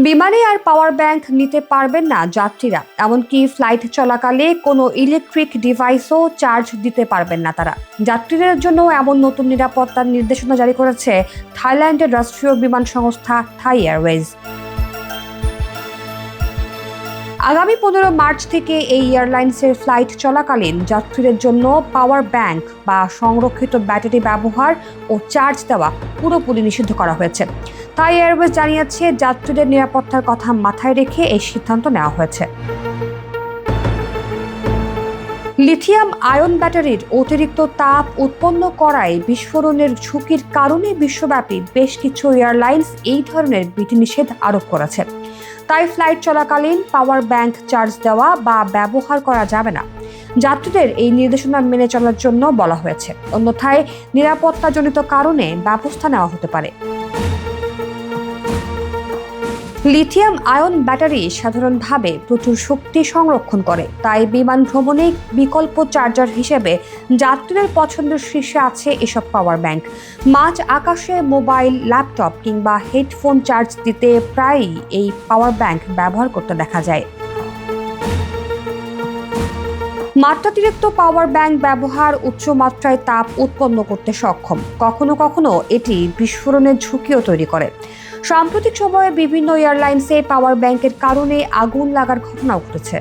বিমানে আর power bank নিতে পারবেন না যাত্রীরা, এমনকি ফ্লাইট চলাকালে কোনো ইলেকট্রিক ডিভাইসও চার্জ দিতে পারবেন না তারা। যাত্রীদের জন্য এমন নতুন নিরাপত্তার নির্দেশনা জারি করেছে থাইল্যান্ডের রাষ্ট্রীয় বিমান সংস্থা থাই এয়ারওয়েজ। আগামী 15 মার্চ থেকে এই এয়ারলাইন্সের ফ্লাইট চলাকালীন যাত্রীদের জন্য পাওয়ার ব্যাংক বা সংরক্ষিত ব্যাটারি ব্যবহার ও চার্জ দেওয়া পুরোপুরি নিষিদ্ধ করা হয়েছে। থাই এয়ারওয়েজ জানিয়েছে, যাত্রীদের নিরাপত্তার কথা মাথায় রেখে এই সিদ্ধান্ত নেওয়া হয়েছে। লিথিয়াম আয়ন ব্যাটারির অতিরিক্ত তাপ উৎপন্ন করায় বিস্ফোরণের ঝুঁকির কারণে বিশ্বব্যাপী বেশ কিছু এয়ারলাইন্স এই ধরনের বিধিনিষেধ আরোপ করেছে। তাই ফ্লাইট চলাকালীন পাওয়ার ব্যাংক চার্জ দেওয়া বা ব্যবহার করা যাবে না। যাত্রীদের এই নির্দেশনা মেনে চলার জন্য বলা হয়েছে, অন্যথায় নিরাপত্তাজনিত কারণে ব্যবস্থা নেওয়া হতে পারে। লিথিয়াম আয়ন ব্যাটারি সাধারণভাবে প্রচুর শক্তি সংরক্ষণ করে, তাই বিমান ভ্রমণে বিকল্প চার্জার হিসেবে যাত্রীদের পছন্দের শীর্ষে আছে এসব পাওয়ার ব্যাংক। মাঝ আকাশে মোবাইল, ল্যাপটপ কিংবা হেডফোন চার্জ দিতে প্রায়ই এই পাওয়ার ব্যাংক ব্যবহার করতে দেখা যায়। মাত্রাতিরিক্ত পাওয়ার ব্যাংক ব্যবহার উচ্চ মাত্রায় তাপ উৎপন্ন করতে সক্ষম, কখনো কখনো এটি বিস্ফোরণের ঝুঁকিও তৈরি করে। সাম্প্রতিক সময়ে বিভিন্ন এয়ারলাইন্সে পাওয়ার ব্যাংকের কারণে আগুন লাগার ঘটনা ঘটেছে।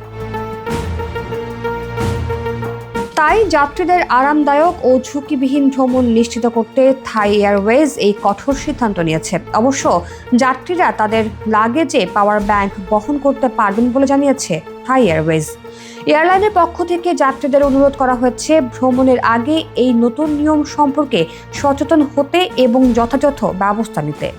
তাই যাত্রীদের আরামদায়ক ও ঝুঁকিবিহীন ভ্রমণ নিশ্চিত করতে থাই এয়ারওয়েজ এই কঠোর সিদ্ধান্ত নিয়েছে। অবশ্য যাত্রীরা তাদের লাগেজে পাওয়ার ব্যাংক বহন করতে পারবেন বলে জানিয়েছে থাই এয়ারওয়েজ। এয়ারলাইনের পক্ষ থেকে যাত্রীদের অনুরোধ করা হয়েছে ভ্রমণের আগে এই নতুন নিয়ম সম্পর্কে সচেতন হতে এবং যথাযথ ব্যবস্থা নিতে।